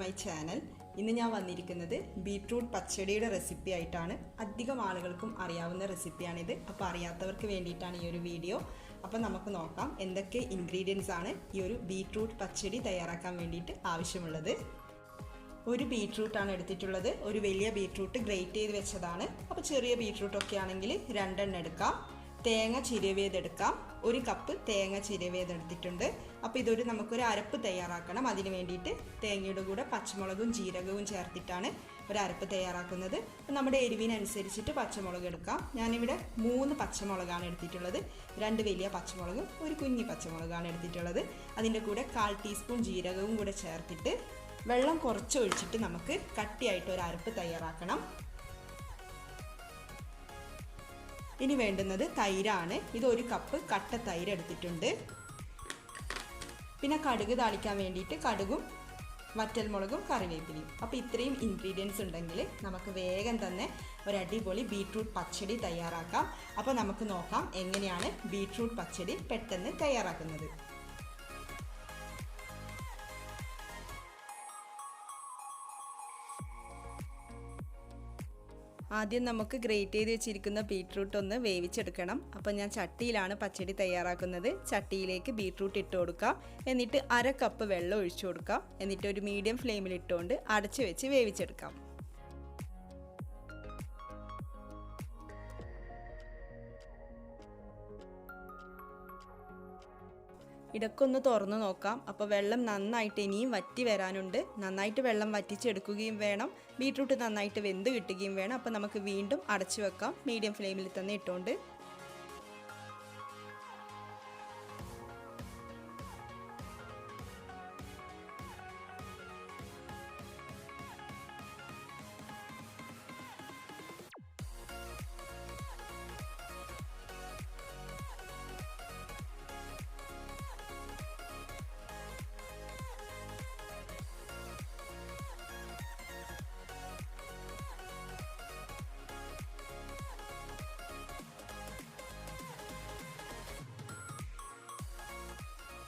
My channel. ഇന്ന് ഞാൻ വന്നിരിക്കുന്നത് ബീട്രൂട്ട് പച്ചടിയുടെ റെസിപ്പി ആയിട്ടാണ്. അധികം ആളുകൾക്കും അറിയാവുന്ന റെസിപ്പിയാണിത്. അപ്പോൾ അറിയാത്തവർക്ക് വേണ്ടിയിട്ടാണ് ഈ ഒരു വീഡിയോ. അപ്പോൾ നമുക്ക് നോക്കാം എന്തൊക്കെ ഇൻഗ്രീഡിയൻസ് ആണ് ഈ ഒരു ബീട്രൂട്ട് പച്ചടി തയ്യാറാക്കാൻ വേണ്ടിയിട്ട് ആവശ്യമുള്ളത്. ഒരു ബീട്രൂട്ടാണ് എടുത്തിട്ടുള്ളത്. ഒരു വലിയ ബീട്രൂട്ട് ഗ്രേറ്റ് ചെയ്ത് വെച്ചതാണ്. അപ്പോൾ ചെറിയ ബീട്രൂട്ടൊക്കെ ആണെങ്കിൽ 2 എണ്ണം എടുക്കാം. തേങ്ങ ചിരവിയതെടുക്കാം. 1 കപ്പ് തേങ്ങ ചിരവിയതെടുത്തിട്ടുണ്ട്. അപ്പോൾ നമുക്കൊരു അരപ്പ് തയ്യാറാക്കണം. അതിന് വേണ്ടിയിട്ട് തേങ്ങയുടെ കൂടെ പച്ചമുളകും ജീരകവും ചേർത്തിട്ടാണ് ഒരു അരപ്പ് തയ്യാറാക്കുന്നത്. നമ്മുടെ എരിവിനനുസരിച്ചിട്ട് പച്ചമുളക് എടുക്കാം. ഞാനിവിടെ 3 പച്ചമുളകാണ് എടുത്തിട്ടുള്ളത്. 2 വലിയ പച്ചമുളകും 1 കുഞ്ഞി പച്ചമുളകാണ് എടുത്തിട്ടുള്ളത്. അതിൻ്റെ കൂടെ 1/4 ടീസ്പൂൺ ജീരകവും കൂടെ ചേർത്തിട്ട് വെള്ളം കുറച്ച് ഒഴിച്ചിട്ട് നമുക്ക് കട്ടിയായിട്ട് ഒരു അരപ്പ് തയ്യാറാക്കണം. ഇനി വേണ്ടുന്നത് തൈരാണ്. ഇത് 1 കപ്പ് കട്ട തൈര് എടുത്തിട്ടുണ്ട്. പിന്നെ കടുക് താളിക്കാൻ വേണ്ടിയിട്ട് കടുകും വറ്റൽമുളകും കറിവേപ്പിലയും. അപ്പോൾ ഇത്രയും ഇൻഗ്രീഡിയൻസ് ഉണ്ടെങ്കിൽ നമുക്ക് വേഗം തന്നെ ഒരു അടിപൊളി ബീട്രൂട്ട് പച്ചടി തയ്യാറാക്കാം. അപ്പോൾ നമുക്ക് നോക്കാം എങ്ങനെയാണ് ബീട്രൂട്ട് പച്ചടി പെട്ടെന്ന് തയ്യാറാക്കുന്നത്. ആദ്യം നമുക്ക് ഗ്രേറ്റ് ചെയ്ത് വെച്ചിരിക്കുന്ന ബീട്രൂട്ട് ഒന്ന് വേവിച്ചെടുക്കണം. അപ്പോൾ ഞാൻ ചട്ടിയിലാണ് പച്ചടി തയ്യാറാക്കുന്നത്. ചട്ടിയിലേക്ക് ബീട്രൂട്ട് ഇട്ട് കൊടുക്കാം. എന്നിട്ട് 1/2 കപ്പ് വെള്ളം ഒഴിച്ചു കൊടുക്കാം. എന്നിട്ട് ഒരു മീഡിയം ഫ്ലെയിമിൽ ഇട്ടുകൊണ്ട് അടച്ചു വെച്ച് വേവിച്ചെടുക്കാം. ഇടയ്ക്കൊന്ന് തുറന്നു നോക്കാം. അപ്പോൾ വെള്ളം നന്നായിട്ട് ഇനിയും വറ്റി വരാനുണ്ട്. നന്നായിട്ട് വെള്ളം വറ്റിച്ചെടുക്കുകയും വേണം. ബീട്രൂട്ട് നന്നായിട്ട് വെന്ത് കിട്ടുകയും വേണം. അപ്പോൾ നമുക്ക് വീണ്ടും അടച്ചു വെക്കാം. മീഡിയം ഫ്ലെയിമിൽ തന്നെ ഇട്ടുകൊണ്ട്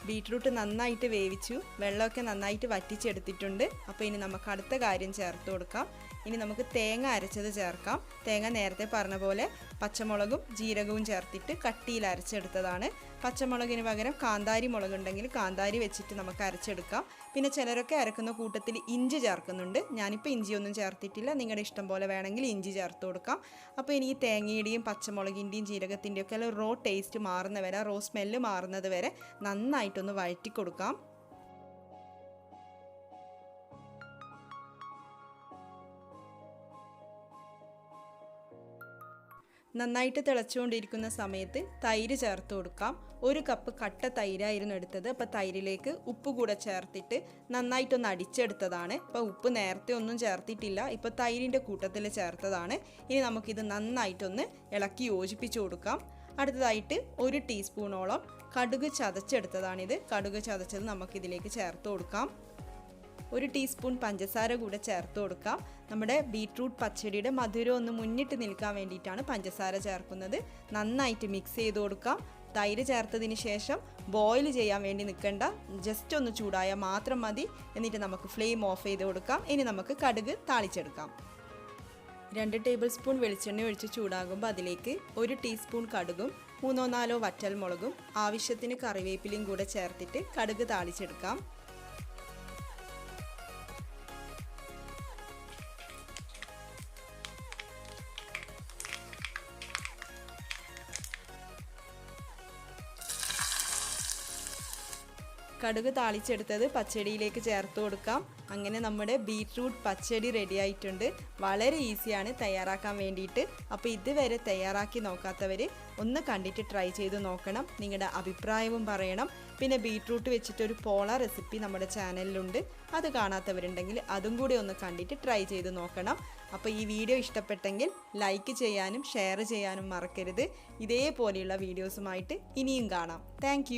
ബീട്രൂട്ട് നന്നായിട്ട് വേവിച്ചു. വെള്ളമൊക്കെ നന്നായിട്ട് വറ്റിച്ചെടുത്തിട്ടുണ്ട്. അപ്പോൾ ഇനി നമുക്ക് അടുത്ത കാര്യം ചേർത്ത് കൊടുക്കാം. ഇനി നമുക്ക് തേങ്ങ അരച്ചത് ചേർക്കാം. തേങ്ങ നേരത്തെ പറഞ്ഞ പോലെ പച്ചമുളകും ജീരകവും ചേർത്തിട്ട് കട്ടിയിൽ അരച്ചെടുത്തതാണ്. പച്ചമുളകിന് പകരം കാന്താരി മുളകുണ്ടെങ്കിൽ കാന്താരി വെച്ചിട്ട് നമുക്ക് അരച്ചെടുക്കാം. പിന്നെ ചിലരൊക്കെ അരക്കുന്ന കൂട്ടത്തിൽ ഇഞ്ചി ചേർക്കുന്നുണ്ട്. ഞാനിപ്പോൾ ഇഞ്ചിയൊന്നും ചേർത്തിട്ടില്ല. നിങ്ങളുടെ ഇഷ്ടം പോലെ വേണമെങ്കിൽ ഇഞ്ചി ചേർത്ത് കൊടുക്കാം. അപ്പോൾ ഇനി ഈ തേങ്ങയുടെയും പച്ചമുളകിൻ്റെയും ജീരകത്തിൻ്റെയും ഒക്കെ റോ ടേസ്റ്റ് മാറുന്ന വരെ, റോ സ്മെല്ല് മാറുന്നത് വരെ നന്നായിട്ടൊന്ന് വഴറ്റി കൊടുക്കാം. നന്നായിട്ട് തിളച്ചുകൊണ്ടിരിക്കുന്ന സമയത്ത് തൈര് ചേർത്ത് കൊടുക്കാം. 1 കപ്പ് കട്ട തൈരായിരുന്നു എടുത്തത്. അപ്പോൾ തൈരിലേക്ക് ഉപ്പ് കൂടെ ചേർത്തിട്ട് നന്നായിട്ടൊന്ന് അടിച്ചെടുത്തതാണ്. അപ്പോൾ ഉപ്പ് നേരത്തെ ഒന്നും ചേർത്തിട്ടില്ല. ഇപ്പോൾ തൈരിൻ്റെ കൂട്ടത്തിൽ ചേർത്തതാണ്. ഇനി നമുക്കിത് നന്നായിട്ടൊന്ന് ഇളക്കി യോജിപ്പിച്ച് കൊടുക്കാം. അടുത്തതായിട്ട് 1 ടീസ്പൂണോളം കടുക് ചതച്ചെടുത്തതാണിത്. കടുക് ചതച്ചത് നമുക്കിതിലേക്ക് ചേർത്ത് കൊടുക്കാം. 1 ടീസ്പൂൺ പഞ്ചസാര കൂടെ ചേർത്ത് കൊടുക്കാം. നമ്മുടെ ബീട്രൂട്ട് പച്ചടിയുടെ മധുരം ഒന്ന് മുന്നിട്ട് നിൽക്കാൻ വേണ്ടിയിട്ടാണ് പഞ്ചസാര ചേർക്കുന്നത്. നന്നായിട്ട് മിക്സ് ചെയ്ത് കൊടുക്കാം. തൈര് ചേർത്തതിന് ശേഷം ബോയിൽ ചെയ്യാൻ വേണ്ടി നിൽക്കേണ്ട, ജസ്റ്റ് ഒന്ന് ചൂടായാൽ മാത്രം മതി. എന്നിട്ട് നമുക്ക് ഫ്ലെയിം ഓഫ് ചെയ്ത് കൊടുക്കാം. ഇനി നമുക്ക് കടുക് താളിച്ചെടുക്കാം. 2 ടേബിൾ സ്പൂൺ വെളിച്ചെണ്ണ ഒഴിച്ച് ചൂടാകുമ്പോൾ അതിലേക്ക് 1 ടീസ്പൂൺ കടുകും 3-4 വറ്റൽമുളകും ആവശ്യത്തിന് കറിവേപ്പിലയും കൂടെ ചേർത്തിട്ട് കടുക് താളിച്ചെടുക്കാം. കടുക് താളിച്ചെടുത്തത് പച്ചടിയിലേക്ക് ചേർത്ത് കൊടുക്കാം. അങ്ങനെ നമ്മുടെ ബീട്രൂട്ട് പച്ചടി റെഡി ആയിട്ടുണ്ട്. വളരെ ഈസിയാണ് തയ്യാറാക്കാൻ വേണ്ടിയിട്ട്. അപ്പോൾ ഇതുവരെ തയ്യാറാക്കി നോക്കാത്തവർ ഒന്ന് കണ്ടിട്ട് ട്രൈ ചെയ്ത് നോക്കണം. നിങ്ങളുടെ അഭിപ്രായവും പറയണം. പിന്നെ ബീട്രൂട്ട് വെച്ചിട്ടൊരു പോള റെസിപ്പി നമ്മുടെ ചാനലിലുണ്ട്. അത് കാണാത്തവരുണ്ടെങ്കിൽ അതും കൂടി ഒന്ന് കണ്ടിട്ട് ട്രൈ ചെയ്ത് നോക്കണം. അപ്പോൾ ഈ വീഡിയോ ഇഷ്ടപ്പെട്ടെങ്കിൽ ലൈക്ക് ചെയ്യാനും ഷെയർ ചെയ്യാനും മറക്കരുത്. ഇതേപോലെയുള്ള വീഡിയോസുമായിട്ട് ഇനിയും കാണാം. താങ്ക്